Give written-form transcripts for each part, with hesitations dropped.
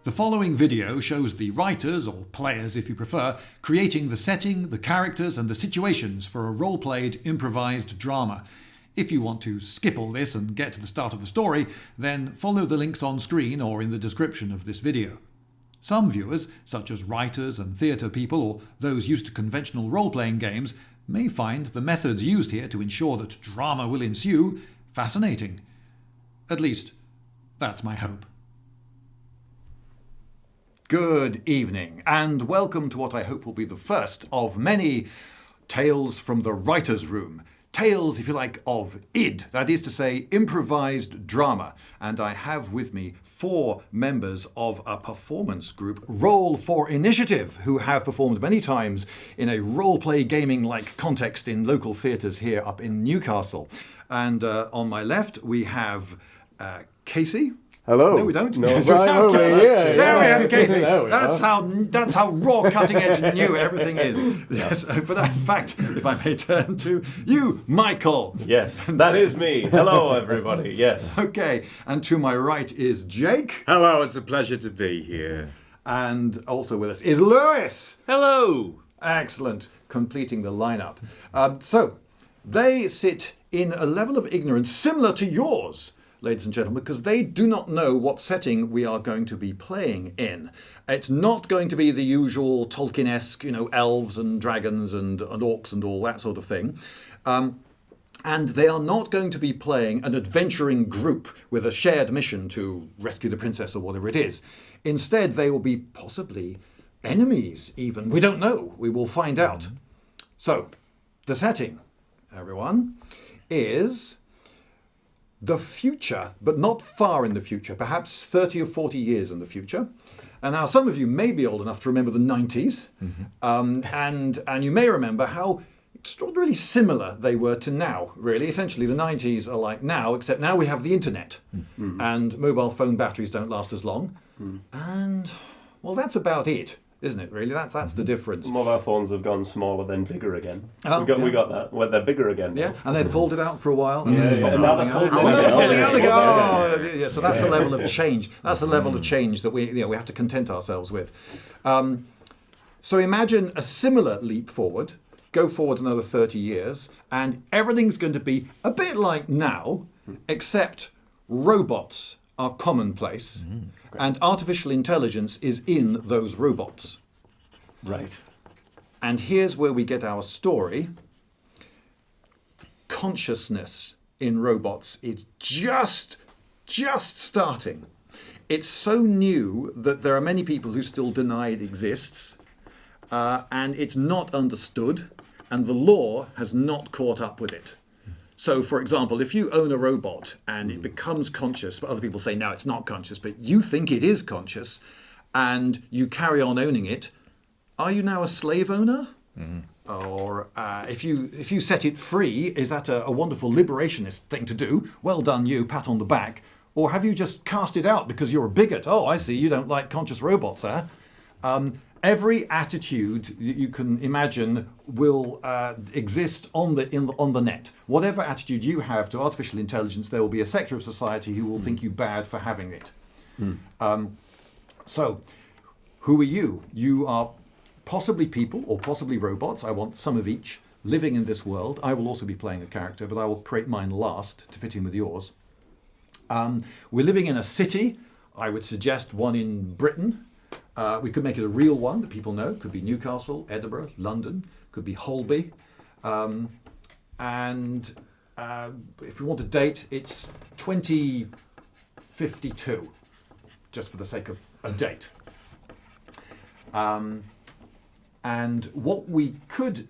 The following video shows the writers, or players if you prefer, creating the setting, the characters and the situations for a role-played improvised drama. If you want to skip all this and get to the start of the story, then follow the links on screen or in the description of this video. Some viewers, such as writers and theatre people or those used to conventional role-playing games, may find the methods used here to ensure that drama will ensue fascinating. At least, that's my hope. Good evening, and welcome to what I hope will be the first of many tales from the writer's room. Tales, if you like, of id, that is to say, improvised drama. And I have with me 4 members of a performance group, Roll for Initiative, who have performed many times in a role-play gaming-like context in local theatres here up in Newcastle. And on my left, we have Casey. Hello. No, we don't. No, Yes, we right have over Casey. here. There we Yeah. have Casey. There we That's how raw, cutting edge, and new everything is. Yes, but in fact, if I may turn to you, Michael. Yes, that is me. Hello, everybody. Yes. Okay, and to my right is Jake, Hello, it's a pleasure to be here. and also with us is Lewis. Hello. Excellent, completing the lineup. So they sit in a level of ignorance similar to yours, ladies and gentlemen, because they do not know what setting we are going to be playing in. It's not going to be the usual Tolkien-esque, elves and dragons and orcs and all that sort of thing. And they are not going to be playing an adventuring group with a shared mission to rescue the princess or whatever it is. Instead, they will be possibly enemies even. We don't know. We will find out. So, the setting, everyone, is the future, but not far in the future, perhaps 30 or 40 years in the future. And now some of you may be old enough to remember the 90s, and you may remember how extraordinarily similar they were to now, really. Essentially, the 90s are like now, except now we have the internet, and mobile phone batteries don't last as long. And, well, that's about it, isn't it, really? That's the difference. Mobile phones have gone smaller, then bigger again. Oh, we got that. Well, they're bigger again. Yeah, and they folded out for a while, and Yeah, then they stopped yeah. folding Now out. they're Oh, they're folding out again. Yeah. Oh, yeah. So that's the level of change. That's the level of change that we have to content ourselves with. So imagine a similar leap forward. Go forward another 30 years, and everything's going to be a bit like now, except robots are commonplace, and artificial intelligence is in those robots. Right. And here's where we get our story. Consciousness in robots is just starting. It's so new that there are many people who still deny it exists, and it's not understood, and the law has not caught up with it. So, for example, if you own a robot and it becomes conscious, but other people say, no, it's not conscious, but you think it is conscious, and you carry on owning it, are you now a slave owner? Or if you set it free, is that a wonderful liberationist thing to do? Well done you, pat on the back. Or have you just cast it out because you're a bigot? Oh, I see, you don't like conscious robots, eh? Every attitude you can imagine will exist on the net. Whatever attitude you have to artificial intelligence, there will be a sector of society who will think you bad for having it. So, who are you? You are possibly people or possibly robots. I want some of each living in this world. I will also be playing a character, but I will create mine last to fit in with yours. We're living in a city. I would suggest one in Britain. We could make it a real one that people know. Could be Newcastle, Edinburgh, London. Could be Holby. And if we want a date, it's 2052, just for the sake of a date. And what we could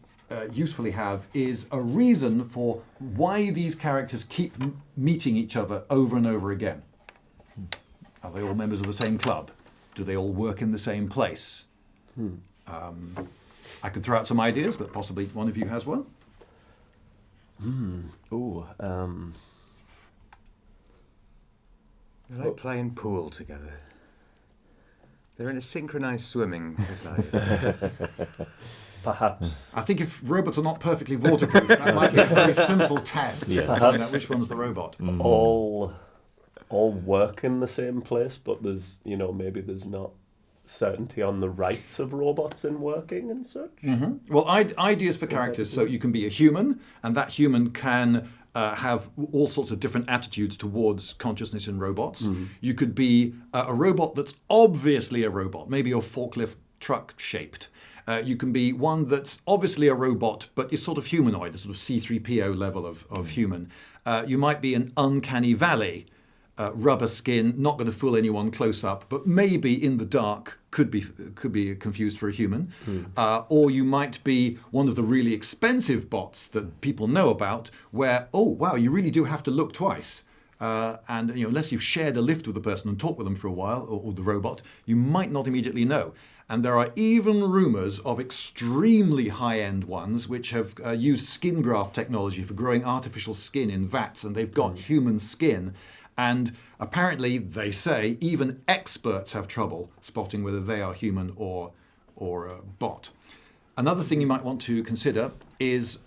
usefully have is a reason for why these characters keep meeting each other over and over again. Are they all members of the same club? Do they all work in the same place? I could throw out some ideas, but possibly one of you has one. They like playing pool together. They're in a synchronized swimming society. Perhaps. I think if robots are not perfectly waterproof, that might be a very simple test to find out which one's the robot. All all work in the same place, but there's, maybe there's not certainty on the rights of robots in working and such. Well, ideas for characters. So you can be a human, and that human can have all sorts of different attitudes towards consciousness in robots. You could be a robot that's obviously a robot, maybe a forklift truck shaped. You can be one that's obviously a robot, but is sort of humanoid, a sort of C-3PO level of human. You might be an uncanny valley, rubber skin, not going to fool anyone close up, but maybe in the dark could be confused for a human. Or you might be one of the really expensive bots that people know about, where, oh wow, you really do have to look twice. And unless you've shared a lift with the person and talked with them for a while, or the robot, you might not immediately know. And there are even rumours of extremely high-end ones which have used skin graft technology for growing artificial skin in vats, and they've got human skin. And apparently, they say, even experts have trouble spotting whether they are human or a bot. Another thing you might want to consider is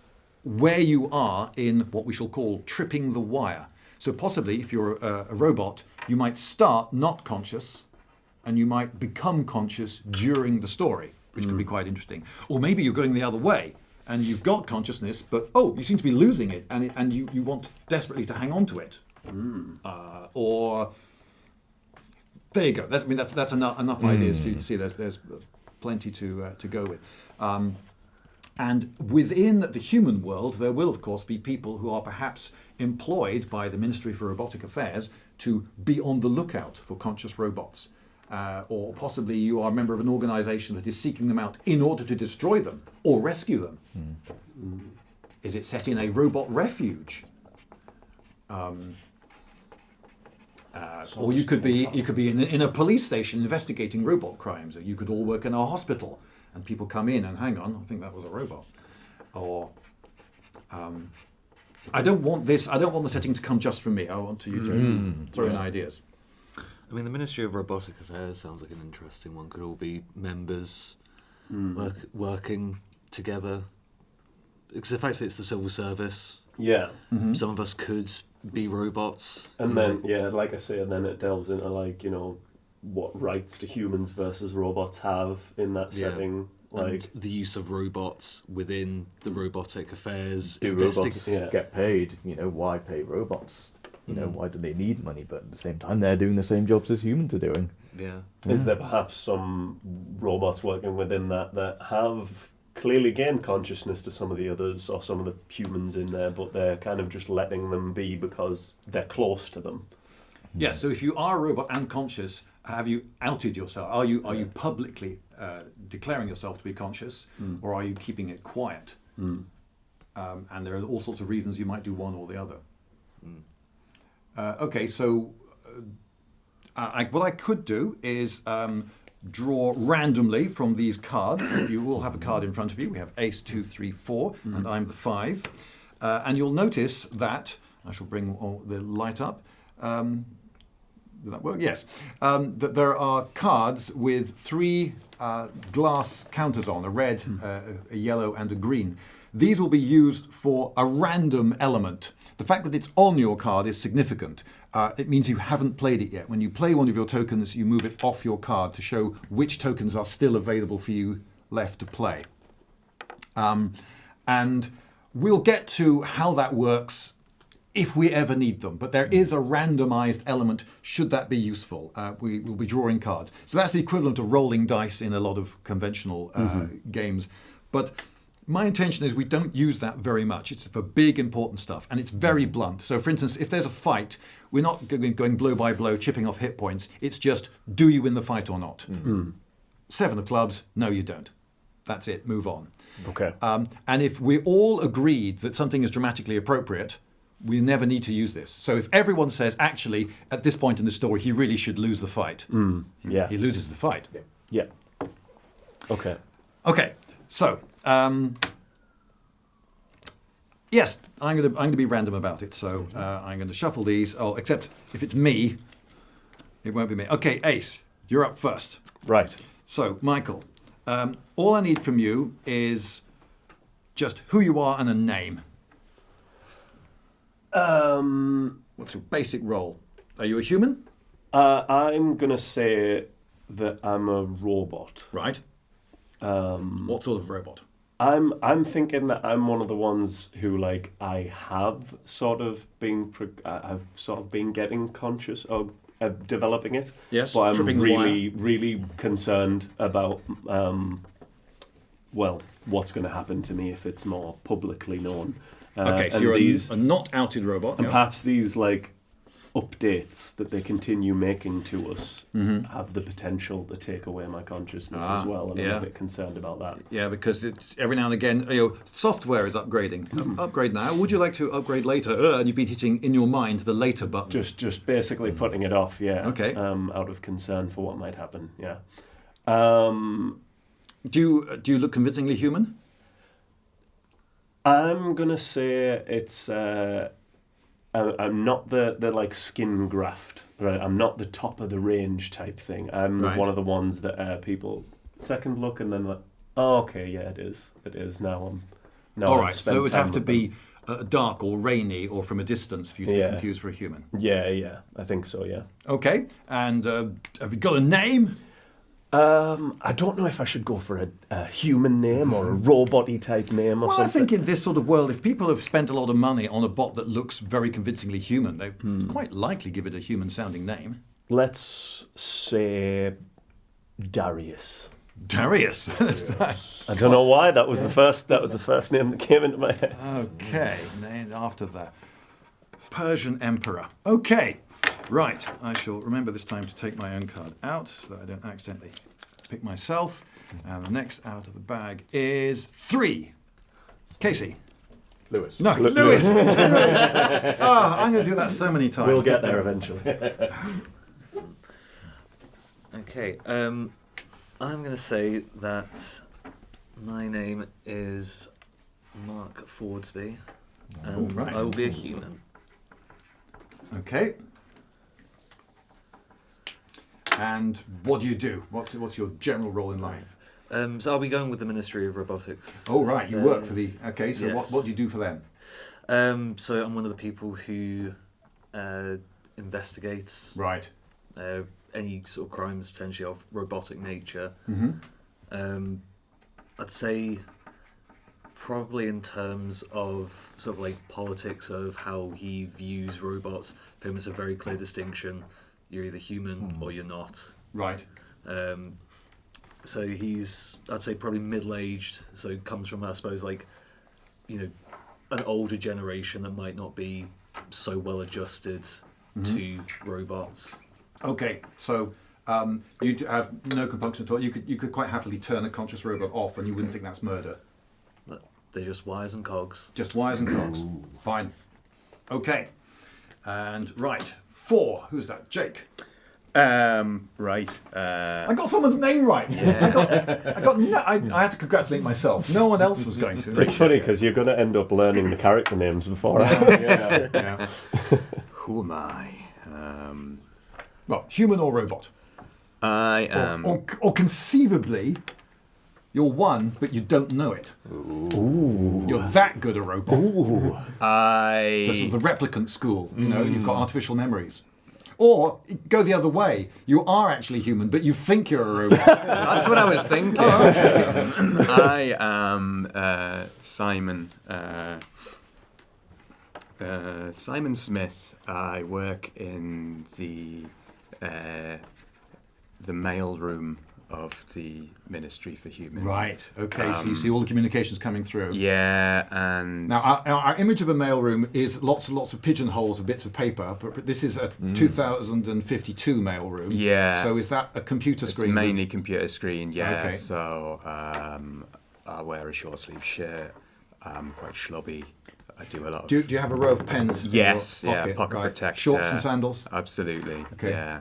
where you are in what we shall call tripping the wire. So possibly, if you're a robot, you might start not conscious, and you might become conscious during the story, which could be quite interesting. Or maybe you're going the other way, and you've got consciousness, but you seem to be losing it, and you want desperately to hang on to it. Or there you go. That's enough ideas for you to see. There's plenty to go with. And within the human world, there will of course be people who are perhaps employed by the Ministry for Robotic Affairs to be on the lookout for conscious robots. Or possibly you are a member of an organisation that is seeking them out in order to destroy them or rescue them. Is it set in a robot refuge? Or you could be in a police station investigating robot crimes. Or you could all work in a hospital, and people come in and hang on, I think that was a robot. Or I don't want the setting to come just from me. I want you to throw in ideas. I mean, the Ministry of Robotic Affairs sounds like an interesting one. Could all be members working together. Because effectively it's the civil service. Yeah. Some of us could be robots. And then, like I say, and then it delves into what rights do humans versus robots have in that setting. And the use of robots within the robotic affairs. Do robots get paid? Why pay robots? Why do they need money? But at the same time, they're doing the same jobs as humans are doing. Yeah. Is there perhaps some robots working within that have clearly gained consciousness to some of the others, or some of the humans in there, but they're kind of just letting them be because they're close to them? Yeah, so if you are a robot and conscious, have you outed yourself? Are you publicly declaring yourself to be conscious, or are you keeping it quiet? And there are all sorts of reasons you might do one or the other. Okay, so what I could do is draw randomly from these cards. You all have a card in front of you. We have ace, 2, 3, 4, and I'm the 5. And you'll notice that, I shall bring the light up. Did that work? Yes. That there are cards with 3 glass counters on, a red, a yellow, and a green. These will be used for a random element. The fact that it's on your card is significant. It means you haven't played it yet. When you play one of your tokens, you move it off your card to show which tokens are still available for you left to play. And we'll get to how that works if we ever need them. But there is a randomized element should that be useful. We will be drawing cards. So that's the equivalent of rolling dice in a lot of conventional games. But my intention is we don't use that very much. It's for big, important stuff, and it's very blunt. So, for instance, if there's a fight, we're not going blow by blow, chipping off hit points. It's just, do you win the fight or not? 7 of clubs, no, you don't. That's it, move on. Okay. And if we all agreed that something is dramatically appropriate, we never need to use this. So if everyone says, actually, at this point in the story, he really should lose the fight, he loses the fight. Yeah. Okay. Okay, so... yes, I'm going to be random about it. So I'm going to shuffle these. Oh, except if it's me, it won't be me. Okay, Ace, you're up first. Right. So, Michael, all I need from you is just who you are and a name. What's your basic role? Are you a human? I'm gonna say that I'm a robot. Right. What sort of robot? I'm thinking that I'm one of the ones who like I've sort of been getting conscious of developing it. Yes, but I'm tripping the really concerned about what's going to happen to me if it's more publicly known. Okay, so and you're these, a not outed robot. and yeah. perhaps these like updates that they continue making to us have the potential to take away my consciousness as well, and I'm yeah. a bit concerned about that. Yeah, because it's every now and again, software is upgrading. Upgrade now. Would you like to upgrade later? And you've been hitting in your mind the later button. Just basically putting it off, yeah. Okay. Out of concern for what might happen, yeah. Do you look convincingly human? I'm gonna say it's. I'm not the like skin graft, right? I'm not the top of the range type thing. I'm Right. one of the ones that people second look and then like, oh, okay, yeah, it is. Now All I've right, spent so it would time have to with be dark or rainy or from a distance for you to be Yeah. confused for a human. them. Yeah, I think so. Yeah. Okay, and have you got a name? I don't know if I should go for a human name or a robot-y type name or Well, I something. think in this sort of world, if people have spent a lot of money on a bot that looks very convincingly human, they quite likely give it a human-sounding name. Let's say Darius. Darius. I don't know why that was the first name that came into my head. Okay, named after the Persian emperor. Okay, right. I shall remember this time to take my own card out so that I don't accidentally pick myself. And the next out of the bag is 3. Casey. Lewis. No, Lewis. Lewis. I'm going to do that so many times. We'll get there eventually. Okay, I'm going to say that my name is Mark Fordsby, and right. I will be a human. Okay. And what do you do? What's your general role in life? So I'll be going with the Ministry of Robotics. Oh, right. You work for the... Okay, so Yes. what do you do for them? So I'm one of the people who investigates Right. any sort of crimes potentially of robotic nature. Mm-hmm. I'd say probably in terms of sort of like politics of how he views robots. For him, it's a very clear distinction. You're either human or you're not. Right. So he's, I'd say, probably middle-aged. So he comes from, I suppose, like, you know, an older generation that might not be so well adjusted to robots. Okay, so you have no compunction at all. You could quite happily turn a conscious robot off, and you wouldn't think that's murder. But they're just wires and cogs. Just wires and cogs. Fine. Okay. And right, 4. Who's that? Jake. Right. I got someone's name right. Yeah. I had to congratulate myself. No one else was going to. It's funny because you're going to end up learning the character names before. Yeah. Who am I? Well, human or robot? I am. Or conceivably, you're one, but you don't know it. Ooh. You're that good a robot. Ooh. Just the replicant school. You know, you've got artificial memories. Or go the other way. You are actually human, but you think you're a robot. That's what I was thinking. I am Simon. Simon Smith. I work in the mail room of the Ministry for Human. Right. Okay. So you see all the communications coming through. Yeah, and Now, our image of a mailroom is lots and lots of pigeonholes and bits of paper, but this is a 2052 mailroom. Yeah. So is that a computer it's screen? mainly computer screen. Yeah. Okay. So I wear a short sleeve shirt. I'm quite schlubby. I do a lot of. Do you have a row of pens? in Yes, your yeah, pocket, pocket right? protector. Shorts and sandals. Absolutely. Okay. Yeah.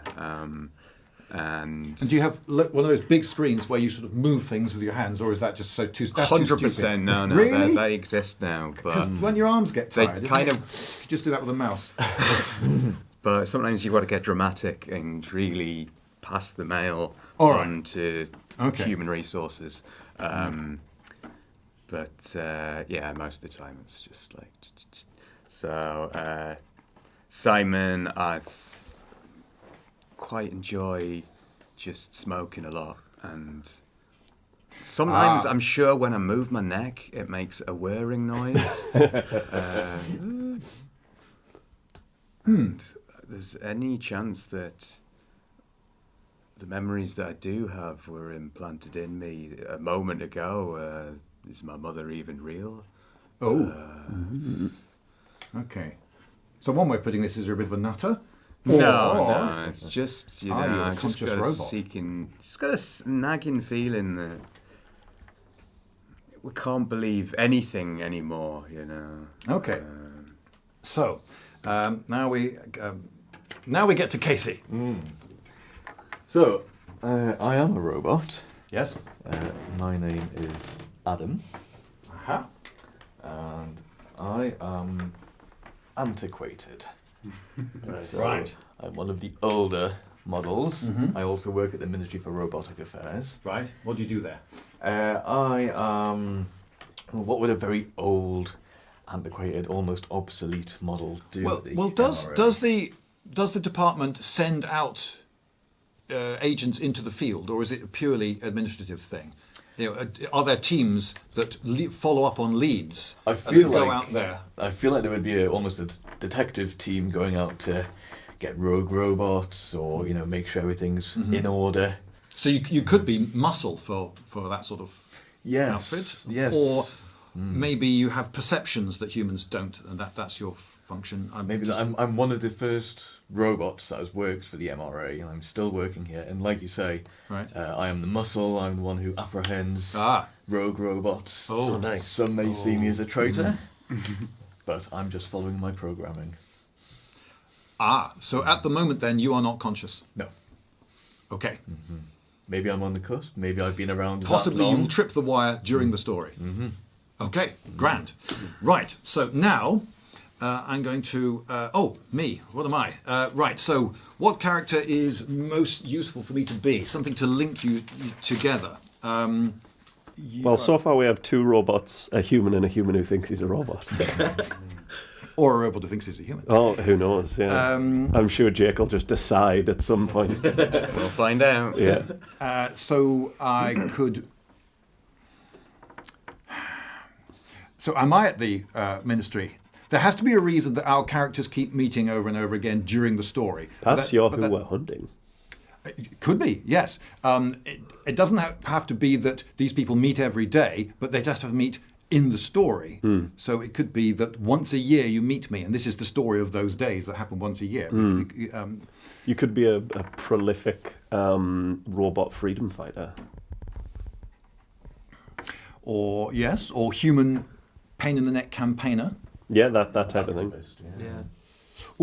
And And do you have one of those big screens where you sort of move things with your hands, or is that just so too? That's 100%. No, Really? they exist now. Because But when your arms get they tired, kind you of. could just do that with a mouse. But sometimes you've got to get dramatic and really pass the mail All right. on to Okay. human resources. But yeah, most of the time it's just like. So Simon, quite enjoy just smoking a lot, and sometimes I'm sure when I move my neck, it makes a whirring noise. And there's any chance that the memories that I do have were implanted in me a moment ago? Is my mother even real? Oh. Okay. So one way of putting this is you're a bit of a nutter. No, it's just, you know, Are you a I just conscious got a robot? just got a nagging feeling that we can't believe anything anymore, you know. Okay. So now we get to Casey. So, I am a robot. Yes. My name is Adam, Uh-huh. and I am antiquated. So Right. I'm one of the older models. I also work at the Ministry for Robotic Affairs. Right. What do you do there? I am what would a very old, antiquated, almost obsolete model do? Well, at the does MRA? does the department send out agents into the field, or is it a purely administrative thing? You know, are there teams that follow up on leads I and feel go like out there? I feel like there would be almost a detective team going out to get rogue robots, or make sure everything's in order. So you could be muscle for that sort of outfit, Yes. or maybe you have perceptions that humans don't, and that's your function. Maybe I'm one of the first robots that has worked for the MRA. I'm still working here, and like you say, Right. I am the muscle. I'm the one who apprehends rogue robots. Oh, nice. Some may see me as a traitor, but I'm just following my programming. So at the moment, then you are not conscious. No. Okay. Maybe I'm on the cusp. Maybe I've been around Possibly that you long. will trip the wire during the story. Okay, grand. Right, so now I'm going to... me, what am I? Right, so what character is most useful for me to be? Something to link you together. Well, so far we have two robots, a human and a human who thinks he's a robot. Or a robot who thinks he's a human. Oh, who knows? Yeah, I'm sure Jake will just decide at some point. We'll find out. Yeah. So I could... So am I at the ministry? There has to be a reason that our characters keep meeting over and over again during the story. Perhaps you're who we're hunting. It could be, yes. It doesn't have to be that these people meet every day, but they just have to meet in the story. So it could be that once a year you meet me, and this is the story of those days that happen once a year. You could be a prolific robot freedom fighter. Or human pain in the neck campaigner. Yeah, that type of thing. Yeah.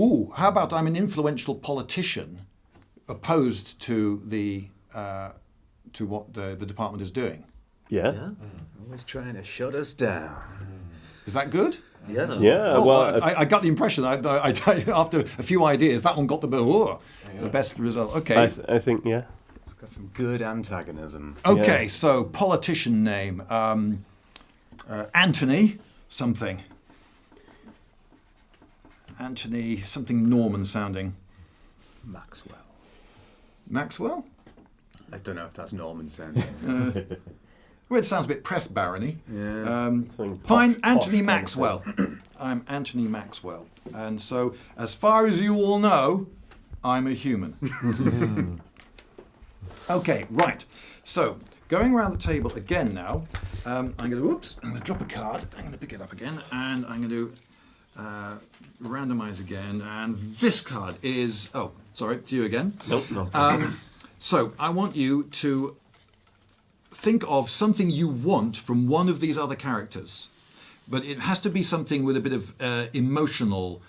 Ooh, how about I'm an influential politician opposed to to what the department is doing? Yeah. Always trying to shut us down. Is that good? Yeah. Yeah. Well, I got the impression after a few ideas that one got the best result. Okay. I think yeah. It's got some good antagonism. Okay, Yeah. so politician name, Anthony something. Anthony something Norman sounding. Maxwell. Maxwell? I don't know if that's Norman sounding. Well, it sounds a bit press barony. Yeah. Something Fine, posh Anthony kind of Maxwell. I'm Anthony Maxwell. And so, as far as you all know, I'm a human. Okay, right. So, going around the table again now, I'm going to drop a card. I'm going to pick it up again, and I'm going to randomize again. And this card is, it's you again. Nope, no. So, I want you to think of something you want from one of these other characters. But it has to be something with a bit of emotional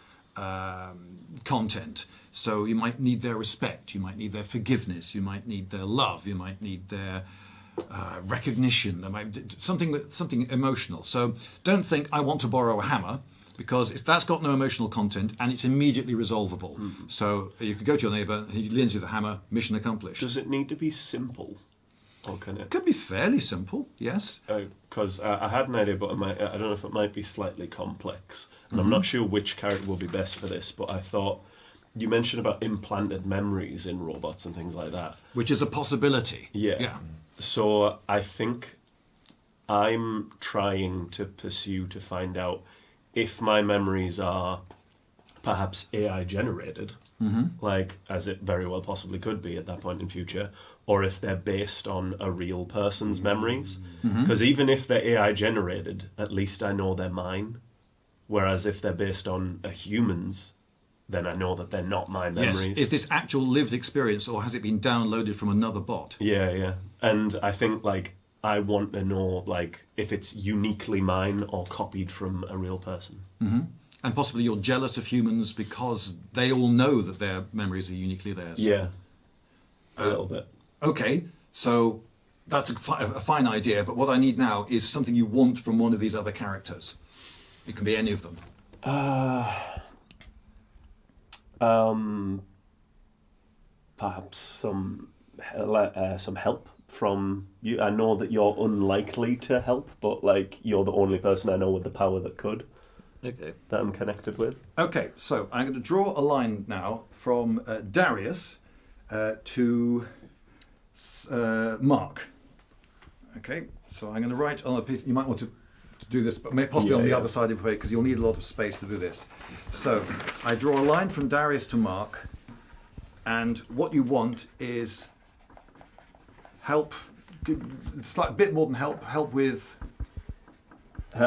content. So you might need their respect, you might need their forgiveness, you might need their love, you might need their recognition, something emotional. So don't think I want to borrow a hammer, because that's got no emotional content and it's immediately resolvable. So you could go to your neighbour, he lends you the hammer, mission accomplished. Does it need to be simple? Or can it? Could be fairly simple, yes. Because I had an idea, but I don't know if it might be slightly complex. And I'm not sure which character will be best for this, but I thought you mentioned about implanted memories in robots and things like that. Which is a possibility. Yeah. So I think I'm trying to pursue to find out if my memories are perhaps AI generated, like as it very well possibly could be at that point in future, or if they're based on a real person's memories. Because even if they're AI generated, at least I know they're mine. Whereas if they're based on a human's, then I know that they're not my memories. Yes. Is this actual lived experience, or has it been downloaded from another bot? Yeah. And I think, like, I want to know, like, if it's uniquely mine or copied from a real person. And possibly you're jealous of humans because they all know that their memories are uniquely theirs. Yeah. A little bit. Okay, so that's a fine idea, but what I need now is something you want from one of these other characters. It can be any of them. Perhaps some help from you. I know that you're unlikely to help, but like you're the only person I know with the power that could. Okay. That I'm connected with. Okay, so I'm going to draw a line now from Darius to Mark. Okay, so I'm going to write on a piece. You might want to do this, but possibly on the other side of the page because you'll need a lot of space to do this. So I draw a line from Darius to Mark, and what you want is help. It's like a bit more than help. Help with.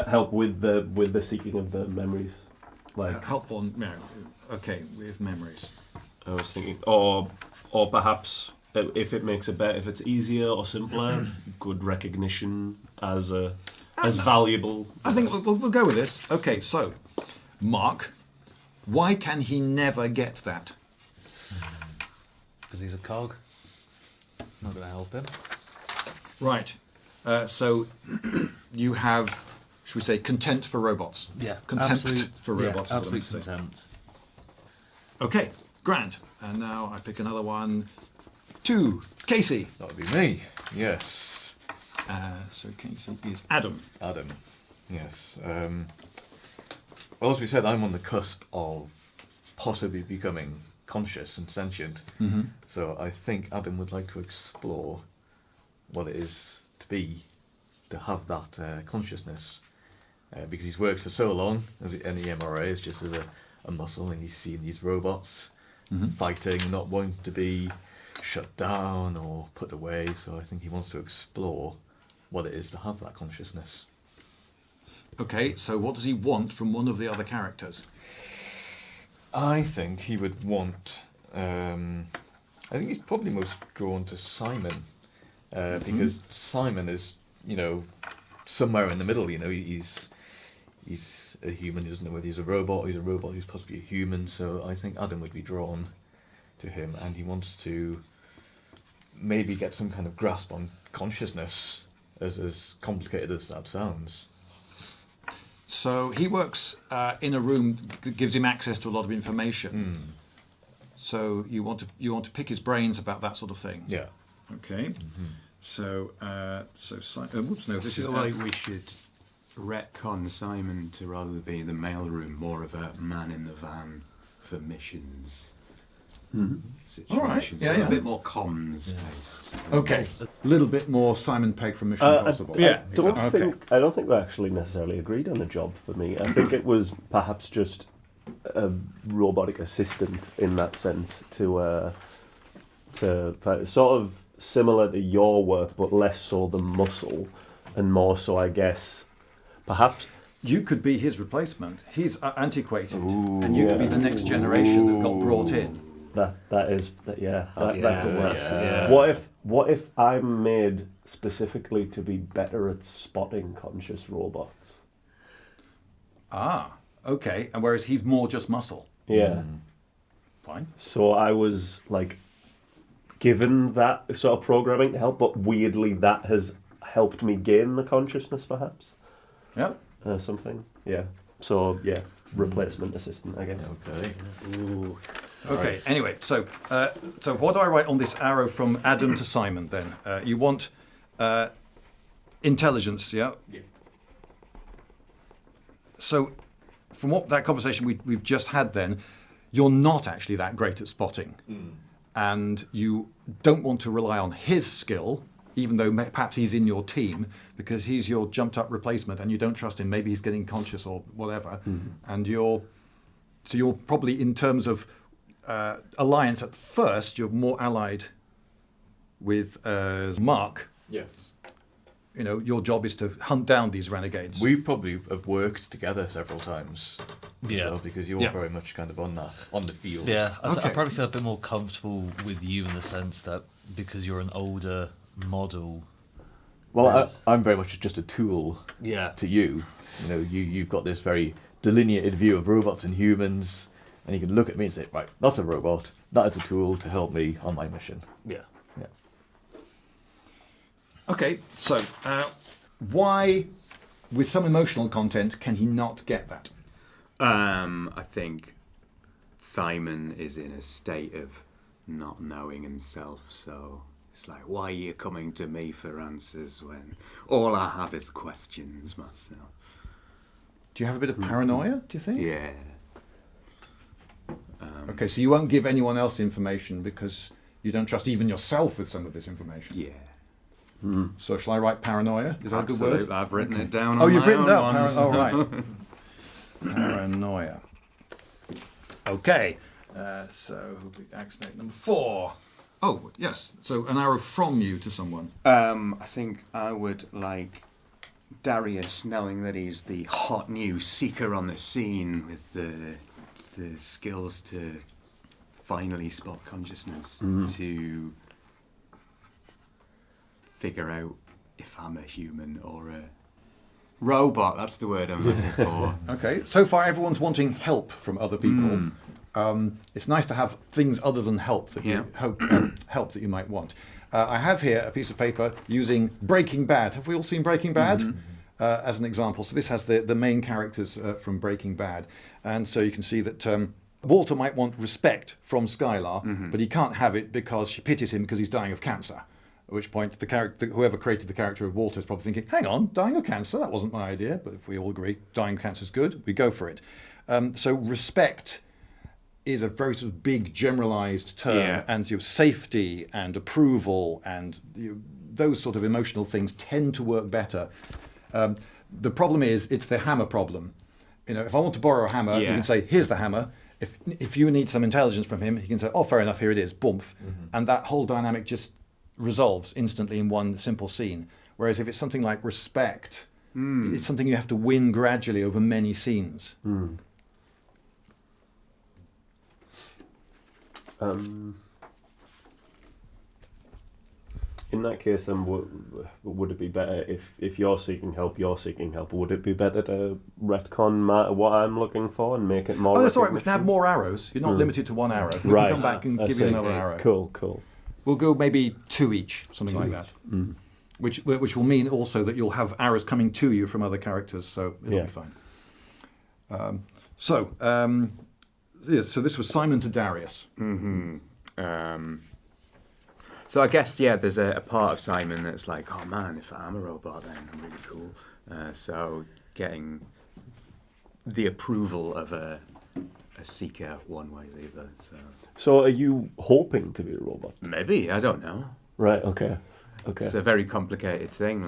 Help with the seeking of the memories, like Help on. No, okay, with memories. I was thinking, or perhaps if it makes it better, if it's easier or simpler, good recognition as valuable. I think we'll go with this. Okay, so Mark, why can he never get that? Because he's a cog. Not going to help him. Right. So you have, should we say, contempt for robots? Yeah. Contempt for robots. Yeah, is what I'm absolute saying. contempt. Okay, grand. And now I pick another one. 2, Casey. That would be me. Yes. So Casey is Adam. Adam. Yes. Well, as we said, I'm on the cusp of possibly becoming conscious and sentient. So I think Adam would like to explore what it is to have that consciousness. Because he's worked for so long as in the MRA, it's just as a muscle, and he's seen these robots fighting, not wanting to be shut down or put away. So I think he wants to explore what it is to have that consciousness. Okay, so what does he want from one of the other characters? I think he would want. I think he's probably most drawn to Simon, because Simon is, somewhere in the middle. He's a human. He doesn't know whether he's a robot. He's a robot who's possibly a human. So I think Adam would be drawn to him, and he wants to maybe get some kind of grasp on consciousness, as complicated as that sounds. So he works in a room that gives him access to a lot of information. So you want to pick his brains about that sort of thing. Yeah. Okay. So whoops, no, this I is feel like we should retcon Simon to rather be the mailroom, more of a man in the van for missions. Situations. All right. Yeah. A bit more comms based. Okay. A little bit more Simon Pegg from Mission Impossible. I don't think we actually necessarily agreed on a job for me. I think it was perhaps just a robotic assistant in that sense to sort of similar to your work, but less so the muscle, and more so, I guess, perhaps. You could be his replacement. He's antiquated, and you could be the next generation that got brought in. That could work. Yeah. What if I'm made specifically to be better at spotting conscious robots? Ah, okay. And whereas he's more just muscle. Yeah. Fine. So I was like given that sort of programming to help, but weirdly that has helped me gain the consciousness, perhaps. Yeah. Something. Yeah. So yeah, replacement assistant, I guess. Okay. Ooh. Okay. Right. Anyway, so what do I write on this arrow from Adam to Simon? Then you want intelligence, yeah. Yeah. So, from what that conversation we've just had, then you're not actually that great at spotting. And you don't want to rely on his skill, even though perhaps he's in your team, because he's your jumped up replacement and you don't trust him. Maybe he's getting conscious or whatever. And you're probably, in terms of alliance at first, you're more allied with Mark. Yes. You know, your job is to hunt down these renegades. We probably have worked together several times. As Yeah. well, because you're very much kind of on the field. Yeah, I Okay. probably feel a bit more comfortable with you in the sense that because you're an older model. Well, Yes. I'm very much just a tool Yeah. to you. You know, you've got this very delineated view of robots and humans, and you can look at me and say, right, that's a robot. That is a tool to help me on my mission. Yeah. Yeah. Okay, so why, with some emotional content, can he not get that? I think Simon is in a state of not knowing himself, so it's like, why are you coming to me for answers when all I have is questions myself? Do you have a bit of paranoia, do you think? Yeah. Okay, so you won't give anyone else information because you don't trust even yourself with some of this information. Yeah. So shall I write paranoia? Is that a good Absolutely. word? I've written it down. Oh, on you've my written own down. ones. Oh, right. Paranoia. Okay. So accident number 4. Oh, yes. So an arrow from you to someone. I think I would like Darius, knowing that he's the hot new seeker on the scene with the skills to finally spot consciousness, to figure out if I'm a human or a robot. That's the word I'm looking for. Okay. So far, everyone's wanting help from other people. It's nice to have things other than help that you help that you might want. I have here a piece of paper using Breaking Bad. Have we all seen Breaking Bad? As an example. So this has the main characters from Breaking Bad. And so you can see that Walter might want respect from Skylar, but he can't have it because she pities him because he's dying of cancer. At which point, the character, whoever created the character of Walter, is probably thinking, hang on, dying of cancer, that wasn't my idea. But if we all agree dying of cancer is good, we go for it. So respect is a very sort of big generalized term, and safety and approval and those sort of emotional things tend to work better. The problem is, it's the hammer problem. You know, if I want to borrow a hammer, you can say, here's the hammer. If you need some intelligence from him, he can say, oh, fair enough, here it is, boomf. And that whole dynamic just resolves instantly in one simple scene. Whereas if it's something like respect, it's something you have to win gradually over many scenes. In that case, then, would it be better if you're seeking help, would it be better to retcon what I'm looking for and make it more? Oh, that's all right. We can have more arrows. You're not limited to one arrow. We can come back and give you another arrow. Cool. We'll go maybe 2 each, something like that. Which will mean also that you'll have arrows coming to you from other characters, so it'll be fine. So this was Simon to Darius. So I guess, there's a part of Simon that's like, oh man, if I'm a robot, then I'm really cool. So getting the approval of a seeker one way or the other. So are you hoping to be a robot? Maybe, I don't know. Right, okay. It's a very complicated thing,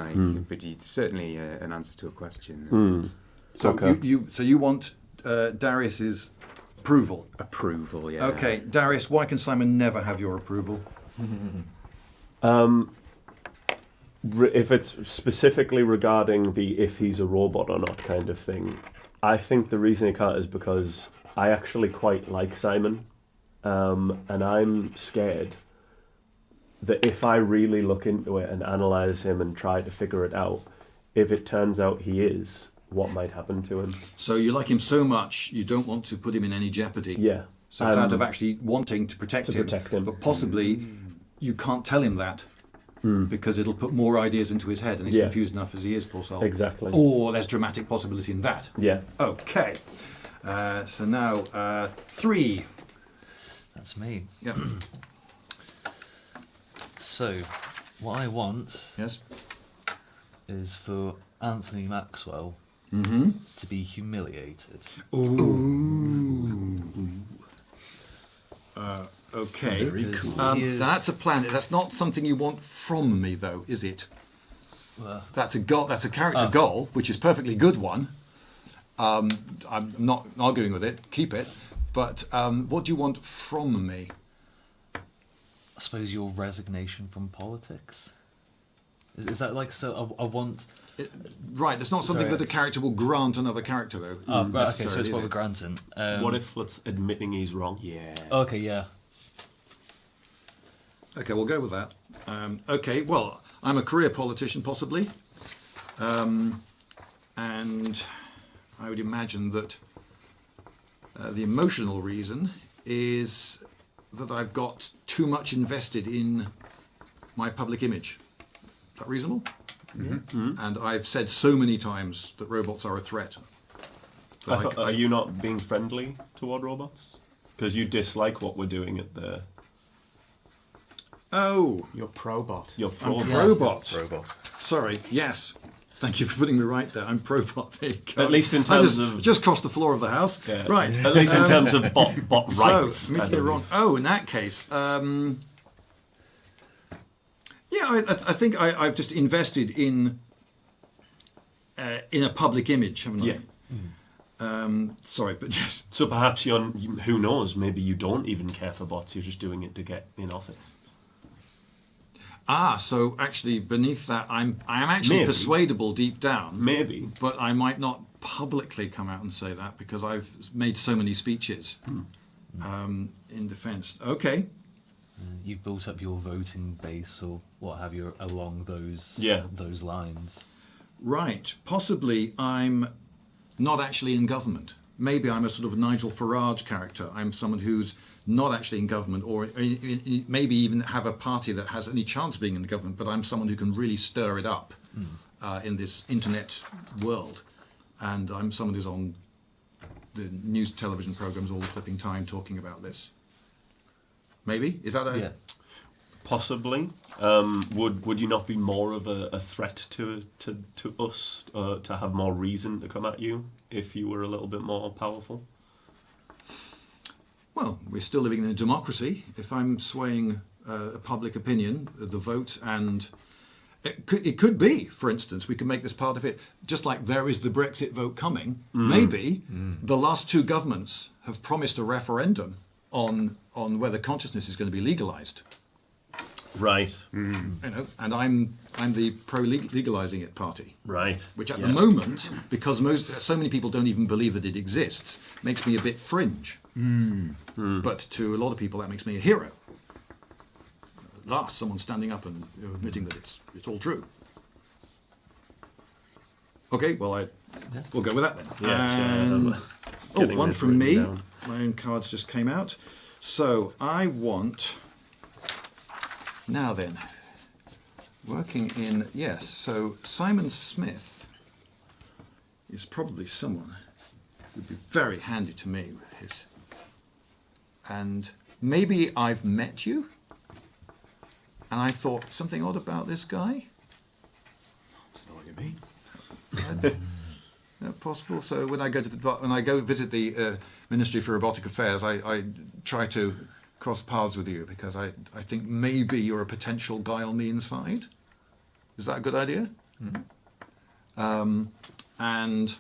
but certainly an answer to a question. So you want Darius's approval? Approval, yeah. Okay, Darius, why can Simon never have your approval? If it's specifically regarding the if he's a robot or not kind of thing, I think the reason he can't is because I actually quite like Simon, and I'm scared that if I really look into it and analyse him and try to figure it out, if it turns out he is, what might happen to him. So you like him so much, you don't want to put him in any jeopardy. Yeah. So it's out of actually wanting to protect him. But possibly you can't tell him that because it'll put more ideas into his head and he's confused enough as he is, poor soul. Exactly. Or there's dramatic possibility in that. Yeah. Okay. So now 3. That's me. Yeah. So, what I want Yes. is for Anthony Maxwell to be humiliated. Ooh. Okay. Very cool. That's a plan. That's not something you want from me, though, is it? That's a goal. That's a character goal, which is a perfectly good one. I'm not arguing with it. Keep it. But what do you want from me? I suppose your resignation from politics. Is that like so? I want. Right, that's not something Sorry, that a character will grant another character, though. Oh, right, okay, so necessarily, it's is what we're it? granting. What if let's admitting he's wrong? Yeah. Okay, yeah. Okay, we'll go with that. Okay, well, I'm a career politician, possibly. And I would imagine that the emotional reason is that I've got too much invested in my public image. Is that reasonable? And I've said so many times that robots are a threat. that Are you not being friendly toward robots? Because you dislike what we're doing at the... Oh, You're pro-bot. Your I'm pro probot. Robot. Sorry, yes. Thank you for putting me right there. I'm probot. There you go. At least in I terms of... just crossed the floor of the house. Yeah. Right. At least in terms of bot rights. So, making it wrong. Oh, in that case, yeah, I think I've just invested in a public image, haven't I? Yeah. Sorry, but yes. So perhaps who knows, maybe you don't even care for bots, you're just doing it to get in office. So actually beneath that, I am actually Maybe. persuadable deep down. Maybe. But I might not publicly come out and say that because I've made so many speeches in defence. Okay. You've built up your voting base or what have you along those those lines. Right. Possibly I'm not actually in government. Maybe I'm a sort of Nigel Farage character. I'm someone who's not actually in government, or maybe even have a party that has any chance of being in the government, but I'm someone who can really stir it up in this internet world. And I'm someone who's on the news television programs all the flipping time talking about this. Maybe? Is that a... Yeah. Possibly. Would you not be more of a threat to us, to have more reason to come at you if you were a little bit more powerful? Well, we're still living in a democracy. If I'm swaying public opinion, the vote, and it could be, for instance, we could make this part of it, just like there is the Brexit vote coming, maybe the last two governments have promised a referendum on whether consciousness is going to be legalised. Right. You know, and I'm the pro-legalising it party. Right. Which at the moment, because so many people don't even believe that it exists, makes me a bit fringe. But to a lot of people, that makes me a hero. At last, someone standing up and admitting that it's all true. Okay, well, we'll go with that then. Yeah, one from me. My own cards just came out. So I want... Now then, working in... Yes, so Simon Smith is probably someone who would be very handy to me with his... And maybe I've met you, and I thought something odd about this guy. I don't know what you mean. Possible. So when I go visit the Ministry for Robotic Affairs, I try to cross paths with you because I think maybe you're a potential guy on the inside. Is that a good idea? And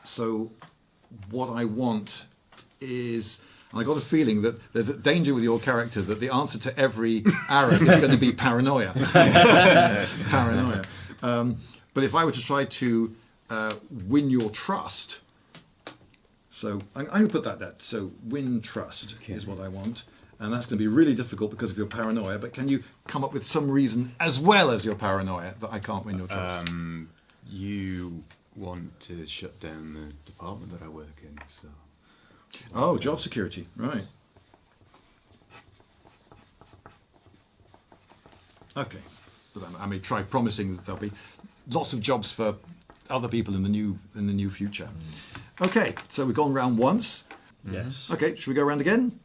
so what I want is... And I got a feeling that there's a danger with your character that the answer to every arrow is going to be paranoia. Paranoia. But if I were to try to win your trust, so I'm going to put that there. So win trust is what I want. And that's going to be really difficult because of your paranoia. But can you come up with some reason, as well as your paranoia, that I can't win your trust? You want to shut down the department that I work in, so... Oh, job security, right. Okay. But I may try promising that there'll be lots of jobs for other people in the new future. Okay, so we've gone round once. Yes. Okay, should we go round again?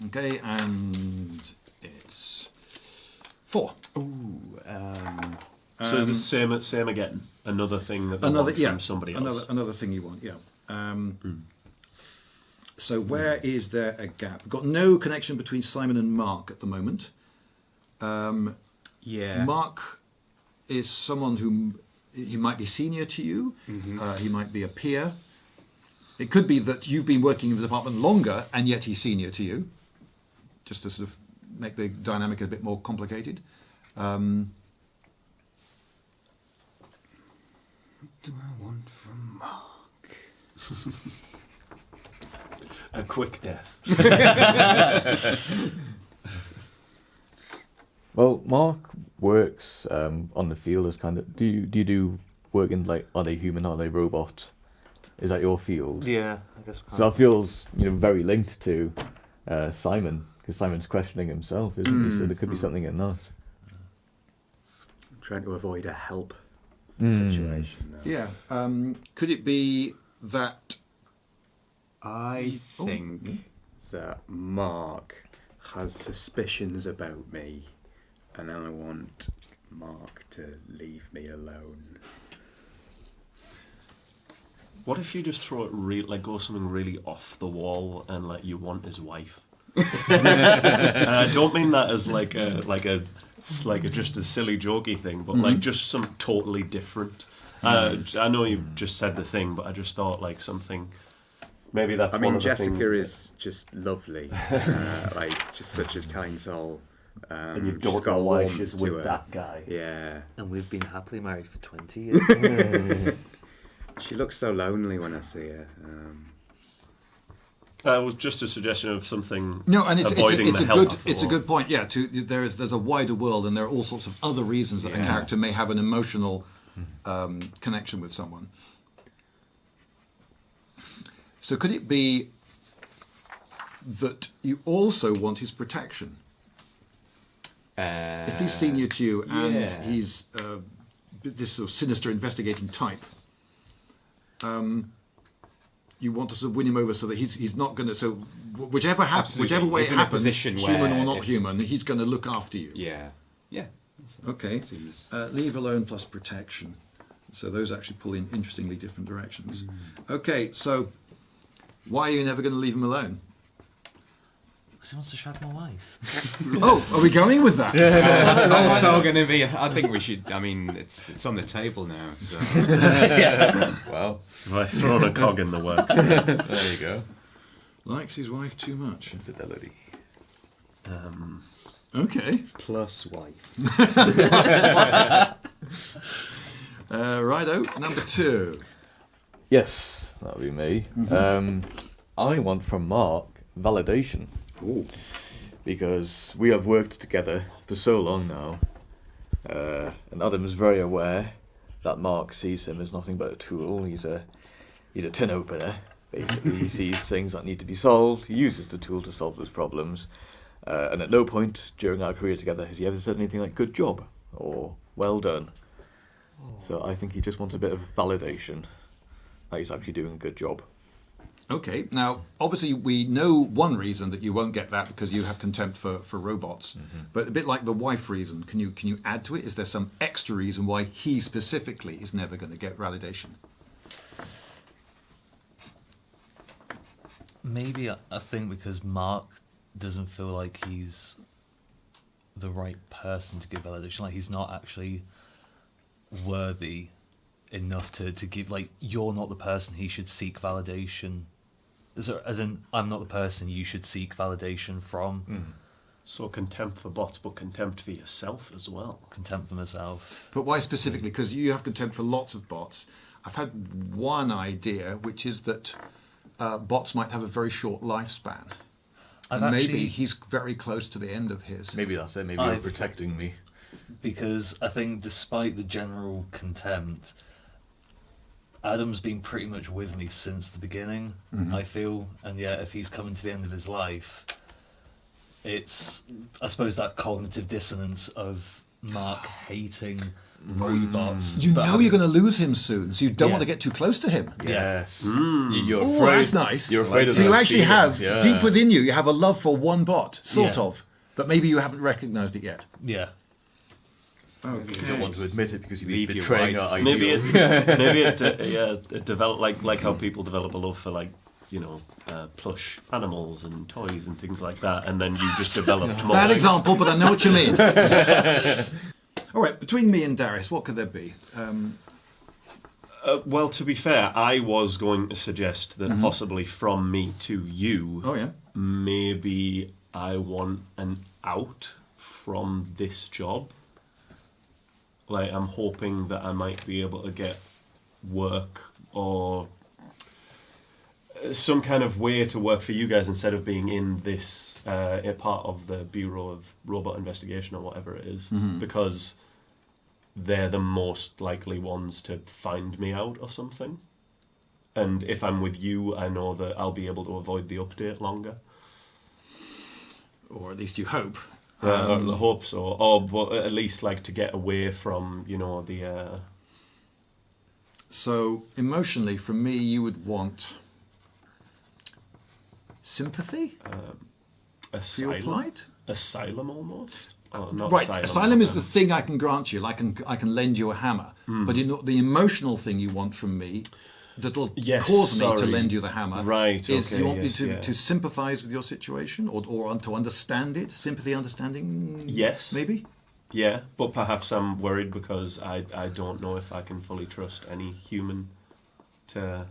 Okay, and it's 4. So is this same again? Another thing that they want from somebody else? Another thing you want, yeah. So where is there a gap? We've got no connection between Simon and Mark at the moment. Yeah. Mark is someone who he might be senior to you. He might be a peer. It could be that you've been working in the department longer and yet he's senior to you, just to sort of make the dynamic a bit more complicated. What do I want from Mark? A quick death. Well, Mark works on the field as kind of. Do you do work in like, are they human, are they robot? Is that your field? Yeah, I guess. So that feels very linked to Simon, because Simon's questioning himself, isn't he? So there could be something in that. I'm trying to avoid a help situation. Though. Yeah. Could it be that? I think that Mark has suspicions about me, and I want Mark to leave me alone. What if you just throw it go something really off the wall and like you want his wife? And I don't mean that as just a silly jokey thing, but like just some totally different. I know you just said the thing, but I just thought like something. Maybe that's. I one mean, of the Jessica things is just lovely, like just such a kind soul. and you she's don't got know why warmth she's to with her. that guy. Yeah, And we've been happily married for 20 years. she looks so lonely when I see her. It was just a suggestion of something. No, and it's avoiding a the help good off the it's a wall. good point. Yeah, there's a wider world, and there are all sorts of other reasons that a character may have an emotional connection with someone. So could it be that you also want his protection? If he's senior to you and he's this sort of sinister investigating type, you want to sort of win him over so that he's not going to. So whichever way it He's in a happens, position human where or not if- human, he's going to look after you. Yeah. Yeah. Okay. Seems- Leave alone plus protection. So those actually pull in interestingly different directions. Okay, so why are you never going to leave him alone? Because he wants to shag my wife. Oh, are we going with that? That's also going to be. I think we should. I mean, it's on the table now. So. Well, Have I thrown a cog in the works? there you go. Likes his wife too much. Infidelity. Okay. Plus wife. Righto, number 2. Yes, that would be me. I want from Mark validation. Ooh. Because we have worked together for so long now, and Adam's very aware that Mark sees him as nothing but a tool. He's a tin opener. Basically, he sees things that need to be solved. He uses the tool to solve those problems, and at no point during our career together has he ever said anything like "good job" or "well done." So I think he just wants a bit of validation that he's actually doing a good job. Okay, now obviously we know one reason that you won't get that because you have contempt for robots, but a bit like the wife reason, can you add to it? Is there some extra reason why he specifically is never going to get validation? Maybe I think because Mark doesn't feel like he's the right person to give validation. Like he's not actually worthy enough to give. Like you're not the person he should seek validation. So, as in, I'm not the person you should seek validation from. So contempt for bots, but contempt for yourself as well. Contempt for myself. But why specifically? Because you have contempt for lots of bots. I've had one idea, which is that bots might have a very short lifespan. I've And maybe actually- he's very close to the end of his. Maybe that's it. Maybe you're protecting me. Because I think despite the general contempt, Adam's been pretty much with me since the beginning, I feel. And yeah, if he's coming to the end of his life, it's, I suppose, that cognitive dissonance of Mark hating robots. You but know you're going to lose him soon, so you don't Yeah. want to get too close to him. Yes. You're Oh, afraid. that's nice. You're afraid of So you those actually feelings, have, yeah. deep within you, you have a love for one bot, sort Yeah. of. But maybe you haven't recognised it yet. Yeah. You don't want to admit it because you'd be Leave your betraying wife. our Maybe ideals. it develop like how people develop a love for like plush animals and toys and things like that, and then you just developed more. Bad example, but I know what you mean. All right, between me and Darius, what could there be? Well, to be fair, I was going to suggest that possibly from me to you, Oh, yeah. maybe I want an out from this job. Like, I'm hoping that I might be able to get work or some kind of way to work for you guys instead of being in this a part of the Bureau of Robot Investigation or whatever it is, because they're the most likely ones to find me out or something. And if I'm with you, I know that I'll be able to avoid the update longer. Or at least you hope. I hope so. Or but at least like to get away from, the... So, emotionally, from me, you would want sympathy for your asylum. plight? Asylum almost? Oh, not Right, asylum is the thing I can grant you. I can lend you a hammer. But the emotional thing you want from me that'll cause me to lend you the hammer is you want me to sympathise with your situation or to understand it? Sympathy, understanding? Yes. Maybe? Yeah, but perhaps I'm worried because I don't know if I can fully trust any human to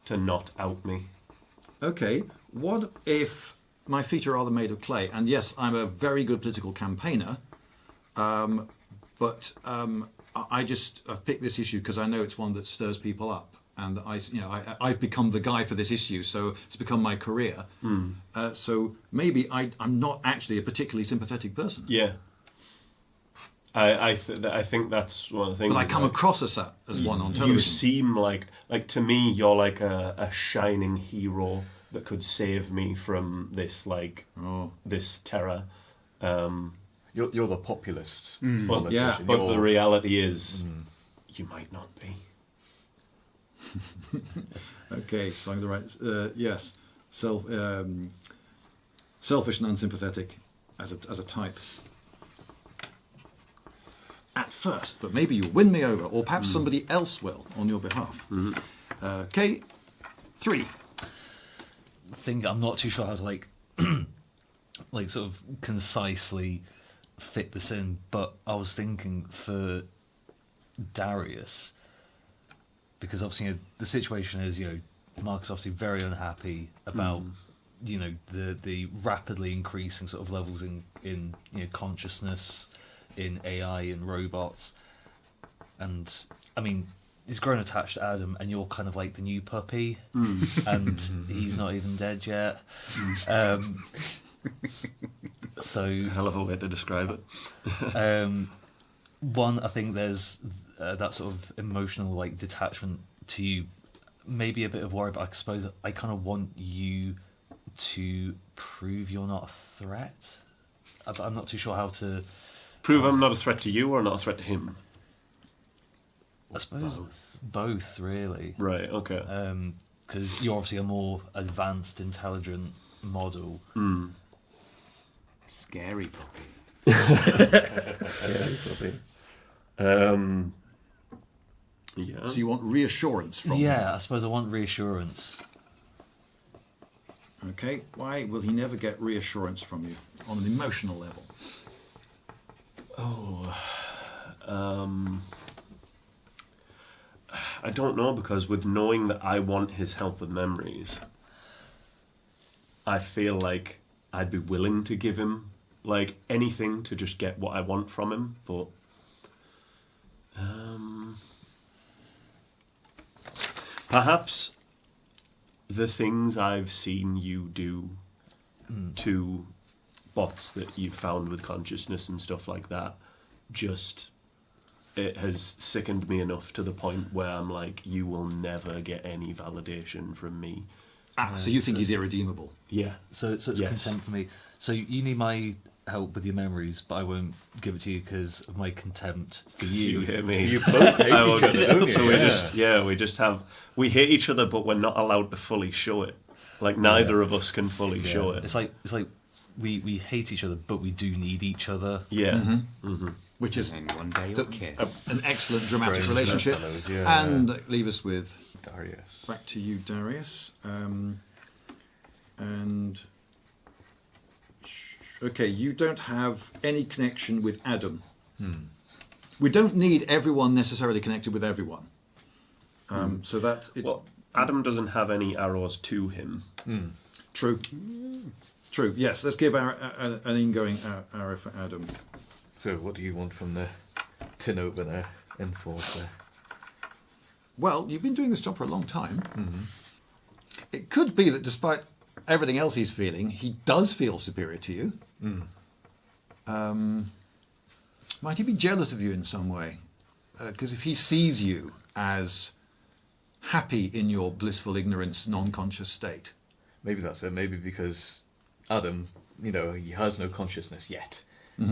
not out me. Okay, what if my feet are rather made of clay? And yes, I'm a very good political campaigner, but I've picked this issue because I know it's one that stirs people up, and I've become the guy for this issue, so it's become my career. So maybe I'm not actually a particularly sympathetic person. Yeah. I think that's one of the things. But I come across as one on television. You seem like to me, you're like a shining hero that could save me from this this terror. You're the populist Yeah, politician. But the reality is, you might not be. Okay, so I'm the right. Yes, selfish and unsympathetic as a type. At first, but maybe you'll win me over, or perhaps somebody else will on your behalf. Okay, 3. I'm not too sure how to like sort of concisely fit this in, but I was thinking for Darius, because obviously the situation is Mark's obviously very unhappy about the rapidly increasing sort of levels in consciousness in AI and robots, and I mean he's grown attached to Adam, and you're kind of like the new puppy, and he's not even dead yet. So Hell of a way to describe it. One, I think there's that sort of emotional detachment to you, maybe a bit of worry, but I suppose I kind of want you to prove you're not a threat. I'm not too sure how to Prove I'm not a threat to you or not a threat to him? I suppose both really. Right, okay. Because you're obviously a more advanced, intelligent model. Scary puppy. Scary puppy. Yeah. So you want reassurance from him? Yeah, I suppose I want reassurance. Okay, why will he never get reassurance from you on an emotional level? I don't know, because with knowing that I want his help with memories, I feel like I'd be willing to give him anything to just get what I want from him, but perhaps the things I've seen you do to bots that you've found with consciousness and stuff like that, it has sickened me enough to the point where I'm like, you will never get any validation from me. So you think he's irredeemable? Yeah. So it's contempt for me. So you need my help with your memories, but I won't give it to you because of my contempt for you. You hate me. You both hate each other, don't you? So we hate each other, but we're not allowed to fully show it. Neither of us can fully show it. It's like we hate each other, but we do need each other. Yeah. which is And one day you'll kiss. an excellent dramatic Strange relationship. bedfellows, yeah. And leave us with Darius. back to you, Darius. And okay, you don't have any connection with Adam. We don't need everyone necessarily connected with everyone. So that it's Well, Adam doesn't have any arrows to him. true. True. Yes, let's give an ingoing arrow for Adam. So, what do you want from the tin opener enforcer? Well, you've been doing this job for a long time. It could be that despite everything else he's feeling, he does feel superior to you. Might he be jealous of you in some way? Because if he sees you as happy in your blissful ignorance, non-conscious state. Maybe that's it. Maybe because Adam, he has no consciousness yet.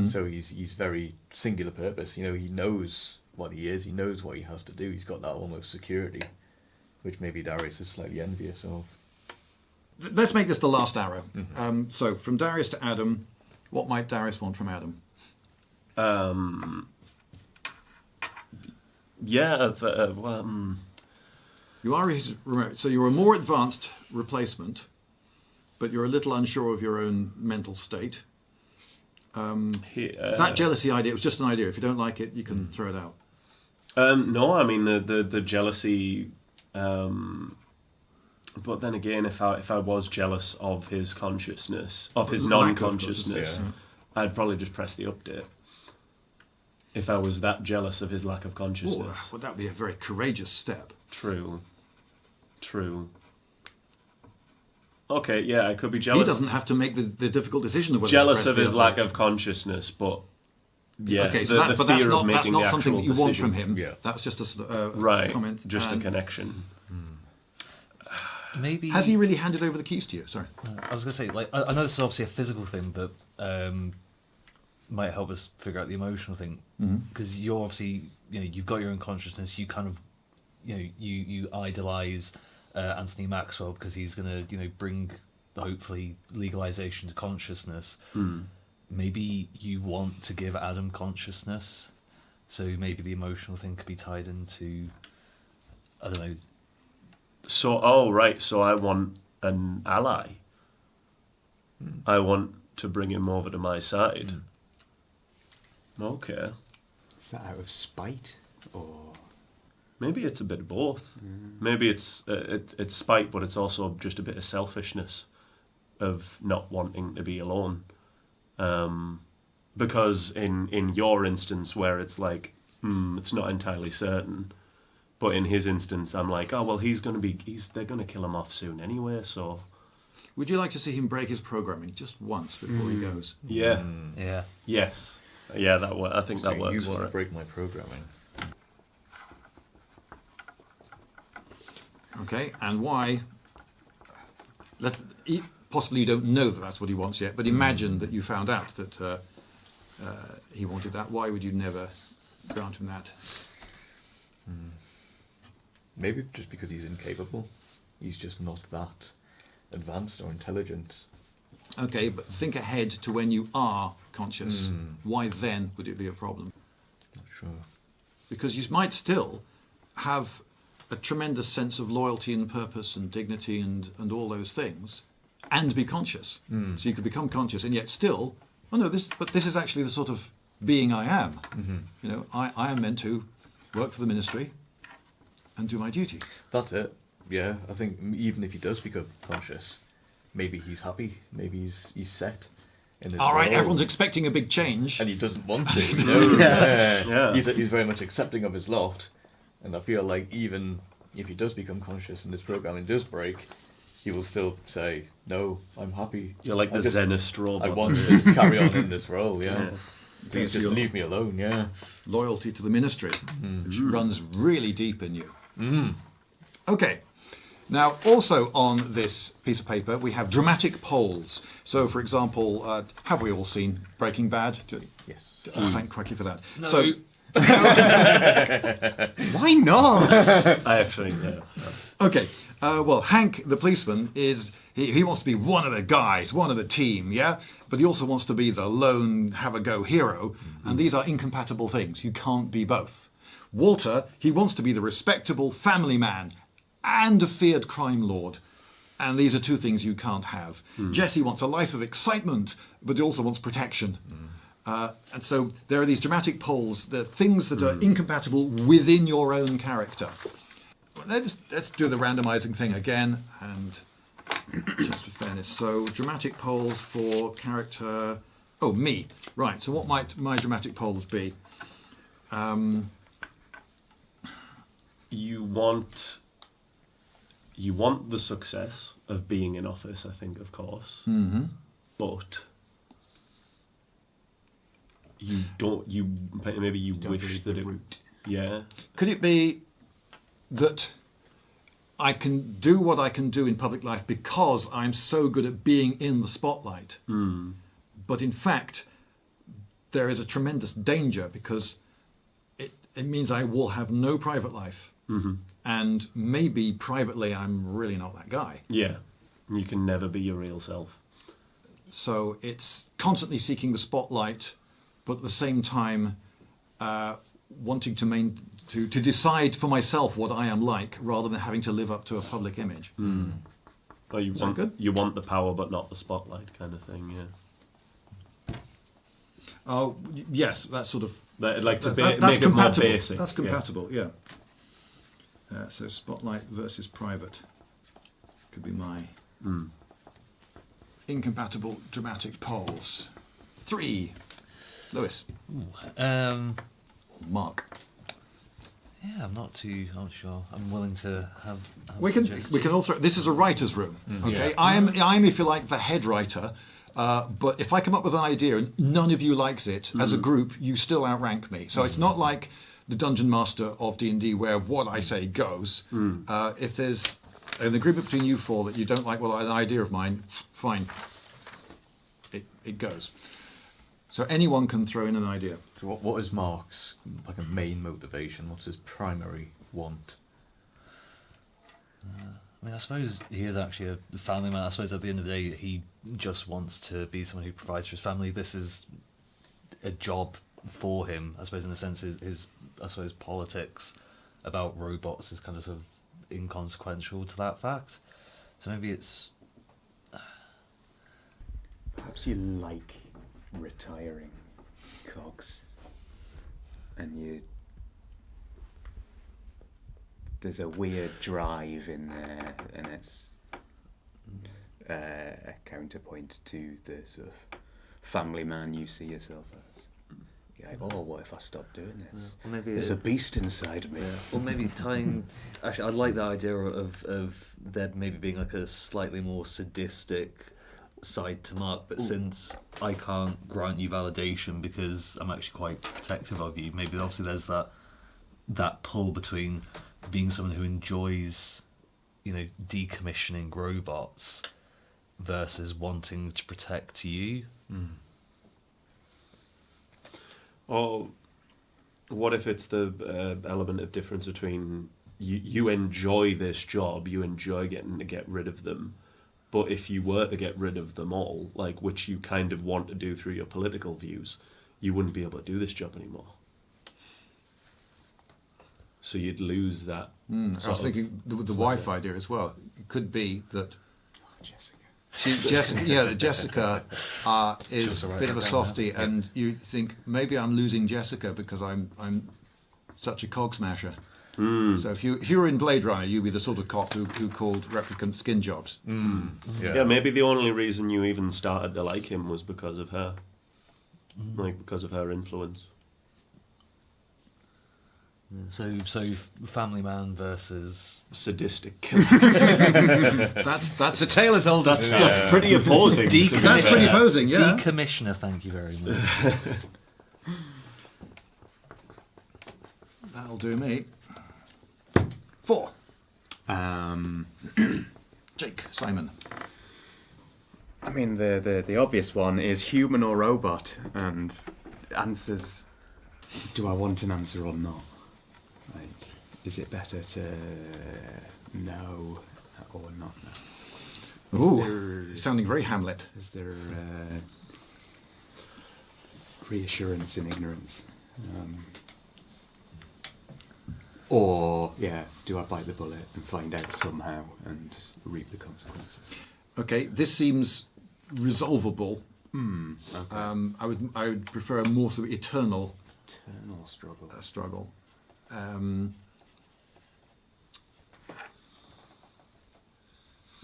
So he's very singular purpose. He knows what he is. He knows what he has to do. He's got that almost security, which maybe Darius is slightly envious of. Let's make this the last arrow. So from Darius to Adam, what might Darius want from Adam? You are his remote, so you're a more advanced replacement, but you're a little unsure of your own mental state. That jealousy idea, it was just an idea. If you don't like it, you can throw it out. No, I mean the jealousy. But then again, if I was jealous of his consciousness, of his non-consciousness, I'd probably just press the update. If I was that jealous of his lack of consciousness. Would that be a very courageous step? True. Okay, yeah, I could be jealous. He doesn't have to make the difficult decision of whether jealous to press of the his update. lack of consciousness, but yeah, Okay, so the but fear that's of not making the something that you actual want decision. from him. Yeah. That's just a sort of, Right, comment. just a And connection. Maybe Has he really handed over the keys to you? Sorry. I was going to say, I know this is obviously a physical thing, but might help us figure out the emotional thing. Because you're obviously, you've got your own consciousness. You kind of, you idolize Anthony Maxwell because he's going to, bring hopefully legalization to consciousness. Maybe you want to give Adam consciousness, so maybe the emotional thing could be tied into, I don't know. So, so I want an ally. I want to bring him over to my side. Okay. Is that out of spite or? Maybe it's a bit of both. Maybe it's spite, but it's also just a bit of selfishness of not wanting to be alone. Because in your instance, where it's like, it's not entirely certain, but in his instance, I'm like, oh well, they're gonna kill him off soon anyway. So, Would you like to see him break his programming just once before he goes? yeah, Yeah. yes, yeah, I think that So works you want for to it. break my programming? Okay, and why? Possibly you don't know that that's what he wants yet, but imagine that you found out that he wanted that. Why would you never grant him that? Maybe just because he's incapable. He's just not that advanced or intelligent. Okay, but think ahead to when you are conscious. Why then would it be a problem? Not sure. Because you might still have a tremendous sense of loyalty and purpose and dignity and all those things, and be conscious. So you could become conscious and yet still, this is actually the sort of being I am. I am meant to work for the ministry and do my duty. That's it. Yeah, I think even if he does become conscious, maybe he's happy. Maybe he's set in his All right, role. everyone's expecting a big change. And he doesn't want to. Yeah. Yeah. He's very much accepting of his lot, and I feel like even if he does become conscious and this programming does break, he will still say, "No, I'm happy. You're like the Zenist robot. I want to carry on in this role. Yeah, Yeah. please just leave me alone. Yeah." Loyalty to the ministry, which runs really deep in you. Okay. Now, also on this piece of paper, we have dramatic polls. So, for example, have we all seen Breaking Bad? Yes. Thank Cracky for that. No. So, Why not? I actually, yeah. okay. Well, Hank, the policeman, he wants to be one of the guys, one of the team, yeah? But he also wants to be the lone have-a-go hero, and these are incompatible things. You can't be both. Walter, he wants to be the respectable family man and a feared crime lord, and these are two things you can't have. Jesse wants a life of excitement, but he also wants protection. And so there are these dramatic poles, the things that are incompatible within your own character. Let's do the randomizing thing again, and just for fairness. So dramatic poles for character. Oh, me. Right. So what might my dramatic poles be? You want the success of being in office, I think, of course. Mm-hmm. But you don't. You maybe you Don't wish believe that the it. route. Yeah. Could it be that I can do what I can do in public life because I'm so good at being in the spotlight? But in fact, there is a tremendous danger because it means I will have no private life. And maybe privately I'm really not that guy. Yeah. You can never be your real self. So it's constantly seeking the spotlight, but at the same time wanting to decide for myself what I am like rather than having to live up to a public image. Or you Is that want good? you want the power but not the spotlight kind of thing. Yeah. Oh, yes, that's sort of... Like to that's make it more compatible. basic. That's compatible, yeah. So spotlight versus private could be my incompatible dramatic poles. 3. Lewis. Mark. Yeah, I'm not sure. I'm willing to have We can suggestions. all throw... This is a writer's room, okay? Yeah. I'm, if you like, the head writer. But if I come up with an idea and none of you likes it, as a group, you still outrank me. So it's not like the Dungeon Master of D&D where what I say goes. If there's an agreement between you four that you don't like an idea of mine, fine. It goes. So anyone can throw in an idea. So what is Mark's like a main motivation? What's his primary want? I mean, I suppose he is actually a family man. I suppose at the end of the day, he just wants to be someone who provides for his family. This is a job for him, I suppose, in the sense his I suppose, politics about robots is kind of sort of inconsequential to that fact. So maybe it's... Perhaps you like retiring, Cogs, and there's a weird drive in there, and it's a counterpoint to the sort of family man you see yourself as. You're like, oh, what if I stop doing this? Or maybe There's a beast inside me. Or maybe tying... Actually, I like the idea of there maybe being like a slightly more sadistic side to Mark, but since I can't grant you validation because I'm actually quite protective of you, maybe obviously there's that pull between being someone who enjoys, decommissioning robots versus wanting to protect you. Or what if it's the element of difference between you enjoy this job, you enjoy getting to get rid of them, but if you were to get rid of them all, like which you kind of want to do through your political views, you wouldn't be able to do this job anymore. So you'd lose that. I was thinking the wife idea as well. It could be that Jessica. Jessica is a bit of a softie, and you think maybe I'm losing Jessica because I'm such a cog smasher. So if you were in Blade Runner, you'd be the sort of cop who called replicant skin jobs. Yeah, maybe the only reason you even started to like him was because of her, like because of her influence. So family man versus... Sadistic. That's a tale as old as That's pretty opposing. that's pretty opposing, yeah. Decommissioner, thank you very much. That'll do me. 4. Jake, Simon. I mean, the obvious one is human or robot, and answers, do I want an answer or not? Like, is it better to know or not? Ooh, there- sounding very Hamlet. Is there reassurance in ignorance? Or, do I bite the bullet and find out somehow and reap the consequences? Okay, this seems resolvable. Okay. I would prefer a more sort of eternal Eternal struggle. struggle.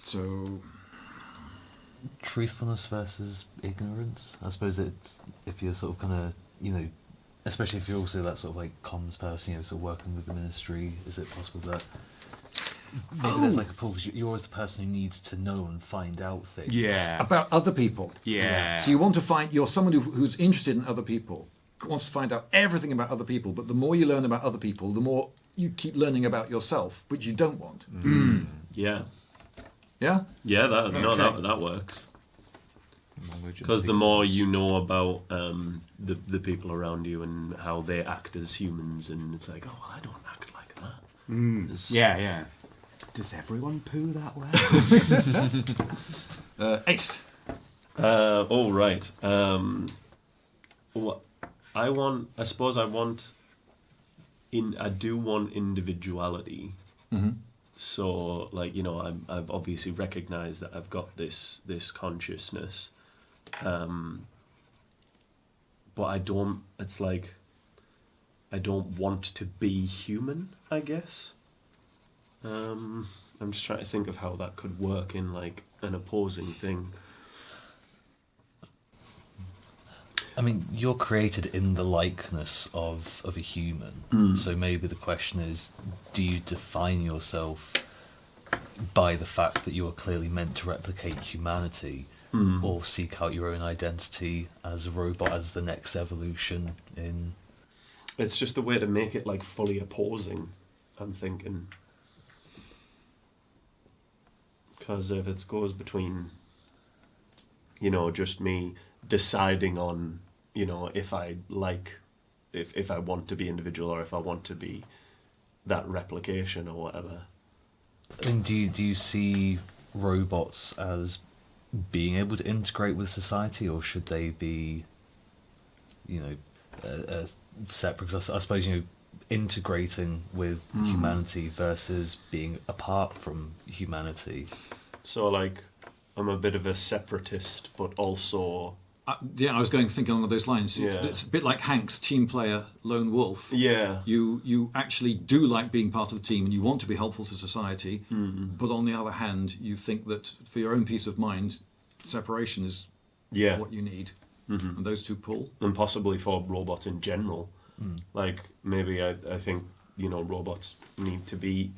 So, Truthfulness versus ignorance. I suppose it's if you're sort of kind of, you know, especially if you're also that sort of like comms person, you know, sort of working with the ministry, is it possible that maybe there's like a pull, because you're always the person who needs to know and find out things. Yeah. about other people. Yeah. So you want to find, you're someone who's interested in other people, wants to find out everything about other people, but the more you learn about other people, the more you keep learning about yourself, which you don't want. Yeah. Yeah? Yeah, Okay. that works. Knowledge and Because the feeling. more you know about the people around you and how they act as humans, and it's like, oh, well, I don't act like that. It's- Yeah. Does everyone poo that way? Ace. Oh, right. What I suppose I do want individuality. Mm-hmm. So, like, you know, I've obviously recognised that I've got this consciousness, but I don't. It's like I don't want to be human, I guess. I'm just trying to think of how that could work in like an opposing thing. I mean, you're created in the likeness of a human. So maybe the question is, do you define yourself by the fact that you are clearly meant to replicate humanity, or seek out your own identity as a robot, as the next evolution in... It's just a way to make it like fully opposing, I'm thinking. Because if it goes between, you know, just me deciding on, you know, if I want to be individual or if I want to be that replication or whatever. And do you see robots as being able to integrate with society, or should they be, you know, separate? Because I suppose, you know, integrating with humanity versus being apart from humanity. So, like, I'm a bit of a separatist, but also... Yeah, I was thinking along those lines. Yeah. It's a bit like Hank's team player, lone wolf. Yeah. You actually do like being part of the team and you want to be helpful to society, but on the other hand, you think that for your own peace of mind, separation is Yeah. what you need. And those two pull. And possibly for robots in general. Like, maybe I think, you know, robots need to be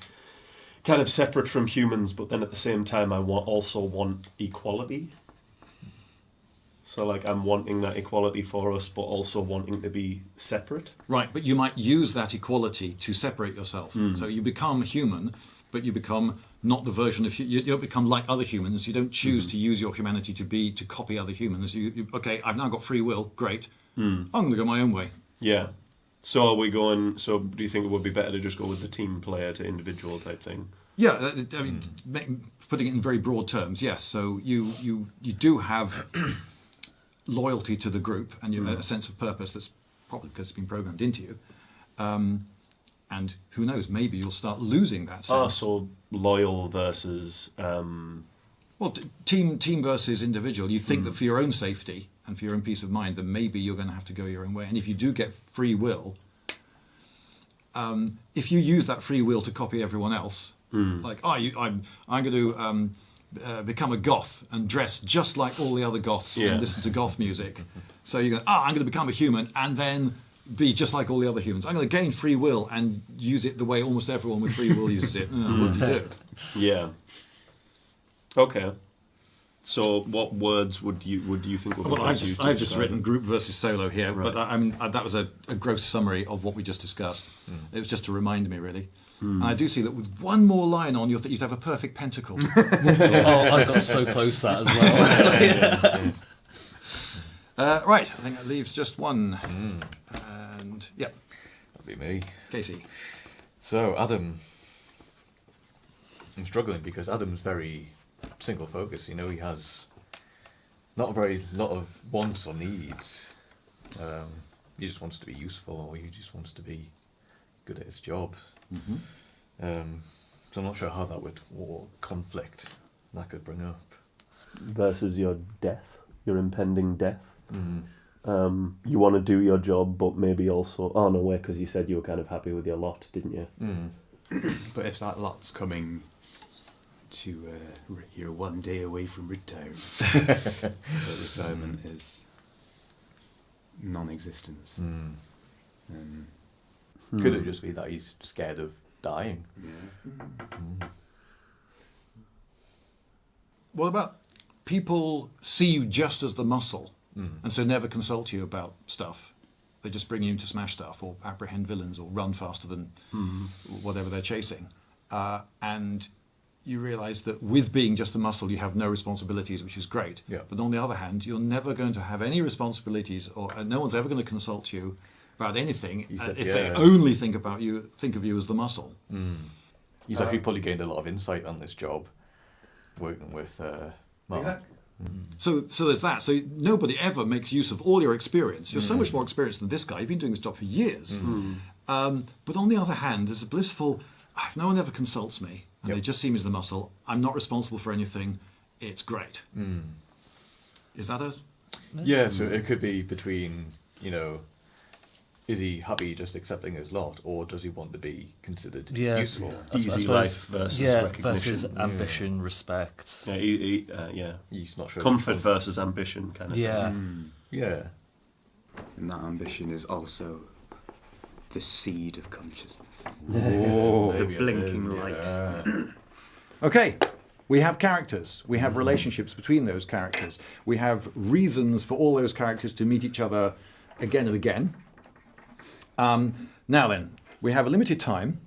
kind of separate from humans, but then at the same time I also want equality. So, like, I'm wanting that equality for us, but also wanting to be separate. Right, but you might use that equality to separate yourself. So you become human, but you become not the version of you don't become like other humans. You don't choose to use your humanity to copy other humans. Okay, I've now got free will. Great, I'm going to go my own way. Yeah. So are we going... So do you think it would be better to just go with the team player to individual type thing? Yeah, I mean, putting it in very broad terms, yes. So you do have loyalty to the group and a sense of purpose that's probably because it's been programmed into you. And who knows, maybe you'll start losing that sense. Ah, so loyal versus... Well, team versus individual. You think that for your own safety and for your own peace of mind, that maybe you're going to have to go your own way. And if you do get free will, if you use that free will to copy everyone else, like, I'm going to become a goth and dress just like all the other goths and listen to goth music. So you go, I'm going to become a human and then be just like all the other humans. I'm going to gain free will and use it the way almost everyone with free will uses it. What do you do? Yeah. Okay. So, what words would you think would be Well, best used to I've just describe written it? group versus solo here, Right. but I mean that was a gross summary of what we just discussed. It was just to remind me, really. And I do see that with one more line on, you'd have a perfect pentacle. Oh, I got so close to that as well. Right, I think that leaves just one. And yeah, That'd be me. Casey. So, Adam, I'm struggling because Adam's very single focused. You know, he has not a very lot of wants or needs. He just wants to be useful, or he just wants to be good at his job. So I'm not sure how that would, what conflict that could bring up. Versus your death, your impending death. You want to do your job, but maybe also... Oh, no, wait, because you said you were kind of happy with your lot, didn't you? But if that lot's coming to you're one day away from retirement, but retirement is non-existence. Could it just be that he's scared of dying? What about people see you just as the muscle, and so never consult you about stuff? They just bring you in to smash stuff, or apprehend villains, or run faster than whatever they're chasing. And you realise that with being just a muscle, you have no responsibilities, which is great. Yeah. But on the other hand, you're never going to have any responsibilities, or no one's ever going to consult you about anything if they only think of you as the muscle. He's actually probably gained a lot of insight on this job, working with Mark. Exactly. So there's that. So nobody ever makes use of all your experience. You're so much more experienced than this guy. You've been doing this job for years. But on the other hand, there's a blissful, if no one ever consults me, and they just see me as the muscle, I'm not responsible for anything, it's great. Is that a... Yeah, so it could be between, you know, is he happy just accepting his lot, or does he want to be considered useful? Easy life versus recognition. Versus ambition, respect. He's not sure. Comfort versus ambition, kind of thing. Yeah. And that ambition is also the seed of consciousness. The blinking light. Okay, we have characters. We have relationships between those characters. We have reasons for all those characters to meet each other again and again. Now then, we have a limited time.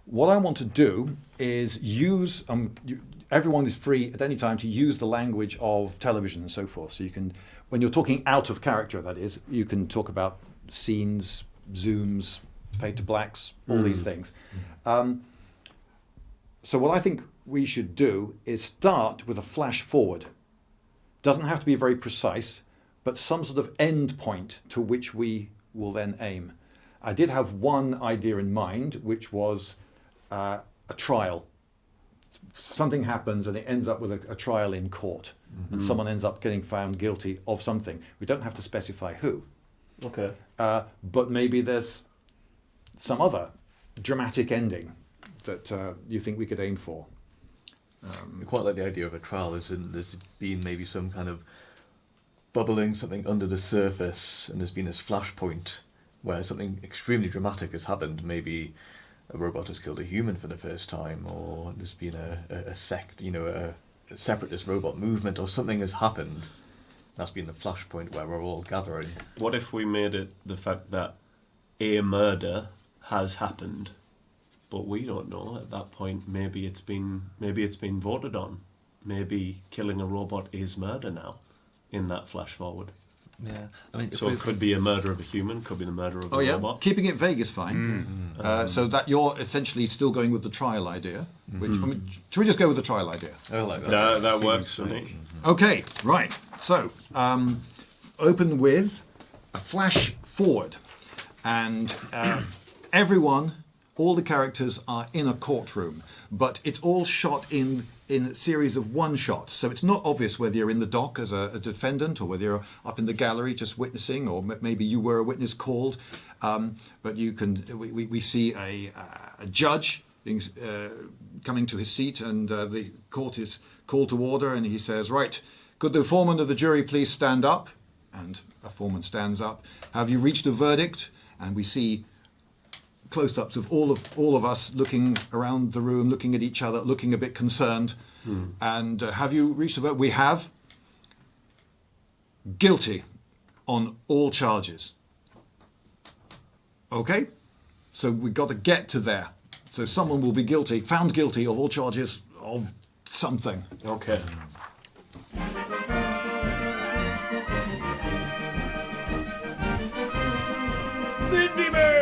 What I want to do is use... everyone is free at any time to use the language of television and so forth. So you can, when you're talking out of character, that is, you can talk about scenes, zooms, fade to blacks, all these things. So what I think we should do is start with a flash forward. Doesn't have to be very precise, but some sort of end point to which we will then aim. I did have one idea in mind, which was a trial. Something happens and it ends up with a trial in court, and someone ends up getting found guilty of something. We don't have to specify who. Okay. But maybe there's some other dramatic ending that you think we could aim for. I quite like the idea of a trial. There's been maybe some kind of bubbling something under the surface, and there's been this flashpoint where something extremely dramatic has happened. Maybe a robot has killed a human for the first time, or there's been a sect, you know, a separatist robot movement, or something has happened. That's been the flashpoint where we're all gathering. What if we made it the fact that a murder has happened, but we don't know at that point? Maybe it's been voted on. Maybe killing a robot is murder now, in that flash forward. Yeah, I mean, so it could be a murder of a human, could be the murder of a robot. Keeping it vague is fine. So that you're essentially still going with the trial idea. Which, should we just go with the trial idea? I like that. That works for me. Okay, right. So open with a flash forward, and all the characters are in a courtroom, but it's all shot in a series of one shots. So it's not obvious whether you're in the dock as a defendant, or whether you're up in the gallery just witnessing, or maybe you were a witness called. But you can. We see a judge coming to his seat, and the court is called to order, and he says, "Right, could the foreman of the jury please stand up?" And a foreman stands up. "Have you reached a verdict?" And we see close-ups of all of us looking around the room, looking at each other, looking a bit concerned. And have you reached a vote? We have. Guilty on all charges. Okay, so we've got to get to there. So someone will be found guilty of all charges of something. Okay. Lindybeige!